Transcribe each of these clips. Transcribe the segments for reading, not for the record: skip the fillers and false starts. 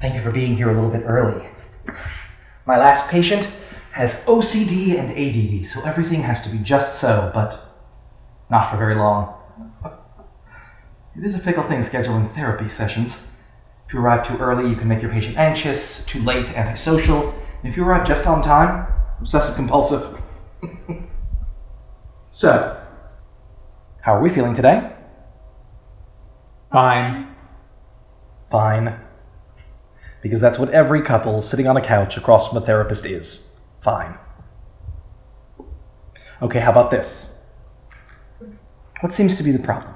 Thank you for being here a little bit early. My last patient has OCD and ADD, so everything has to be just so, but not for very long. It is a fickle thing scheduling therapy sessions. If you arrive too early, you can make your patient anxious, too late, antisocial, and if you arrive just on time, obsessive-compulsive. So, how are we feeling today? Fine. Fine. Because that's what every couple sitting on a couch across from a therapist is. Fine. Okay, how about this? What seems to be the problem?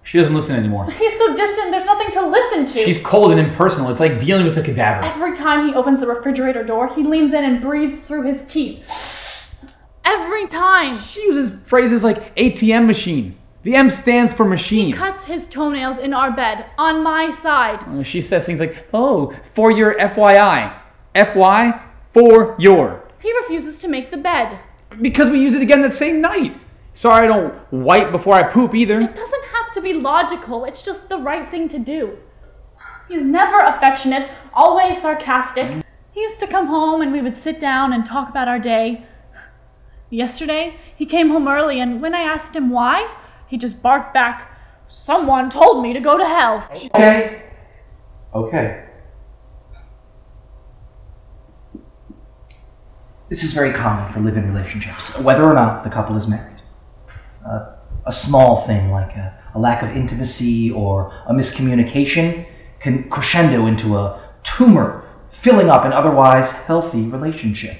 She doesn't listen anymore. He's so distant, there's nothing to listen to. She's cold and impersonal. It's like dealing with a cadaver. Every time he opens the refrigerator door, he leans in and breathes through his teeth. Every time. She uses phrases like ATM machine. The M stands for machine. He cuts his toenails in our bed, on my side. She says things like, oh, for your FYI. FY, for your. He refuses to make the bed. Because we use it again that same night. Sorry I don't wipe before I poop either. It doesn't have to be logical, it's just the right thing to do. He's never affectionate, always sarcastic. He used to come home and we would sit down and talk about our day. Yesterday, he came home early and when I asked him why, he just barked back, "Someone told me to go to hell." Okay. This is very common for live-in relationships, whether or not the couple is married. A small thing like a lack of intimacy or a miscommunication can crescendo into a tumor, filling up an otherwise healthy relationship.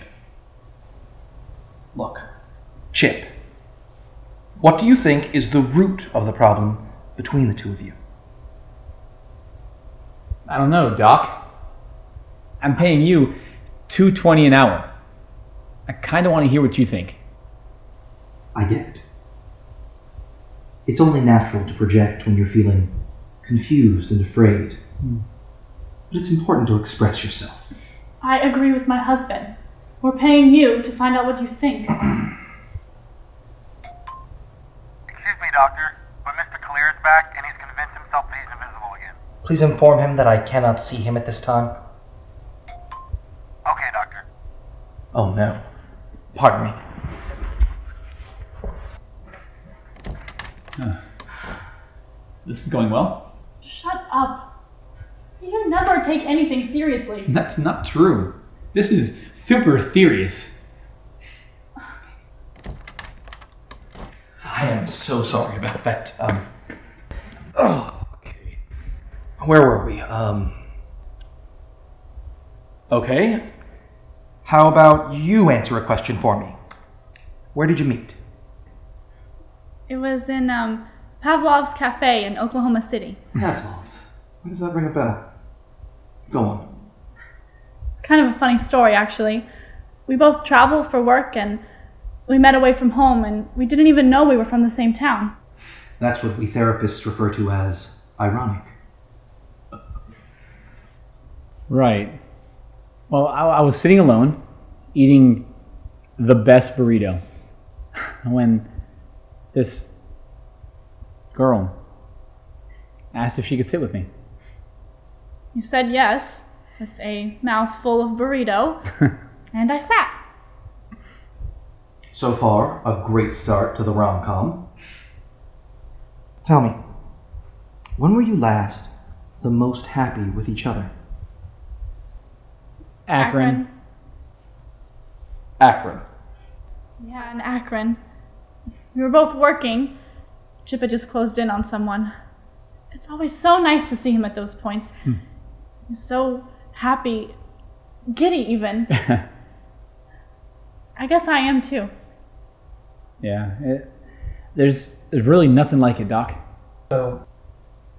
Look, Chip, what do you think is the root of the problem between the two of you? I don't know, Doc. I'm paying you $2.20 an hour. I kind of want to hear what you think. I get it. It's only natural to project when you're feeling confused and afraid. But it's important to express yourself. I agree with my husband. We're paying you to find out what you think. Excuse me, doctor, but Mr. Clear is back and he's convinced himself that he's invisible again. Please inform him that I cannot see him at this time. Okay, doctor. Oh no. Pardon me. This is going well. Shut up. You never take anything seriously. That's not true. This is super serious. I am so sorry about that. Okay. Where were we? Okay. How about you answer a question for me? Where did you meet? It was in Pavlov's Cafe in Oklahoma City. Pavlov's. Why does that ring a bell? Go on. It's kind of a funny story, actually. We both travel for work and we met away from home and we didn't even know we were from the same town. That's what we therapists refer to as ironic. Right. Well, I was sitting alone, eating the best burrito, when this girl asked if she could sit with me. You said yes, with a mouthful of burrito, and I sat. So far, a great start to the rom-com. Tell me, when were you last the most happy with each other? Akron. Akron. Yeah, in Akron. We were both working. Chip had just closed in on someone. It's always so nice to see him at those points. He's so happy, giddy even. I guess I am too. Yeah, there's really nothing like it, Doc. So,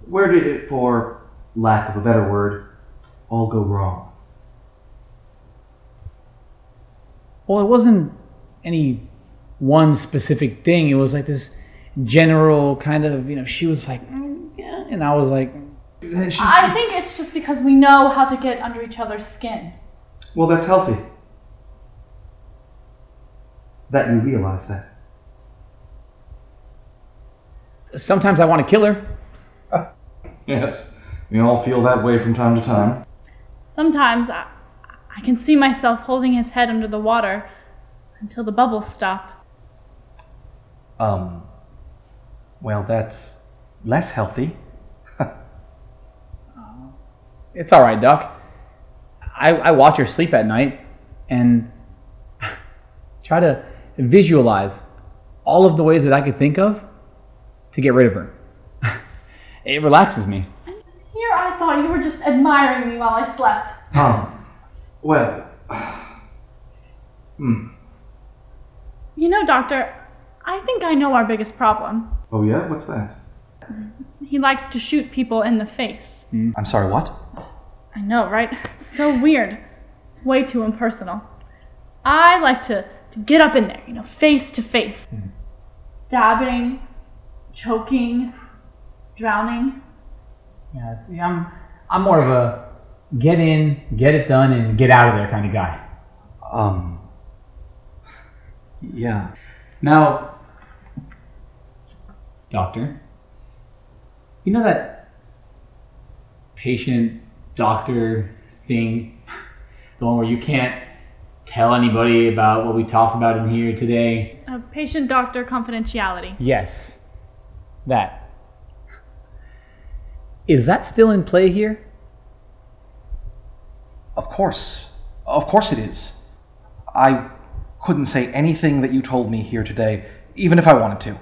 where did it, for lack of a better word, all go wrong? Well, it wasn't any one specific thing. It was like this general kind of, she was like, yeah, and I was like... I think it's just because we know how to get under each other's skin. Well, that's healthy. That you realize that. Sometimes I want to kill her. Yes, we all feel that way from time to time. Sometimes I can see myself holding his head under the water until the bubbles stop. Well, that's less healthy. It's all right, Doc. I watch her sleep at night and try to visualize all of the ways that I could think of to get rid of her. It relaxes me. Here I thought you were just admiring me while I slept. Well, You know, Doctor, I think I know our biggest problem. Oh yeah? What's that? He likes to shoot people in the face. I'm sorry, what? I know, right? It's so weird. It's way too impersonal. I like to get up in there, face to face. Stabbing, choking, drowning. Yeah, see, I'm more of a get in, get it done, and get out of there kind of guy. Yeah. Now, Doctor, you know that patient-doctor thing? The one where you can't tell anybody about what we talked about in here today? Patient-doctor confidentiality. Yes, that. Is that still in play here? Of course it is. I couldn't say anything that you told me here today, even if I wanted to.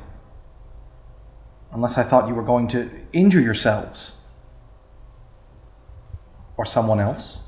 Unless I thought you were going to injure yourselves. Or someone else.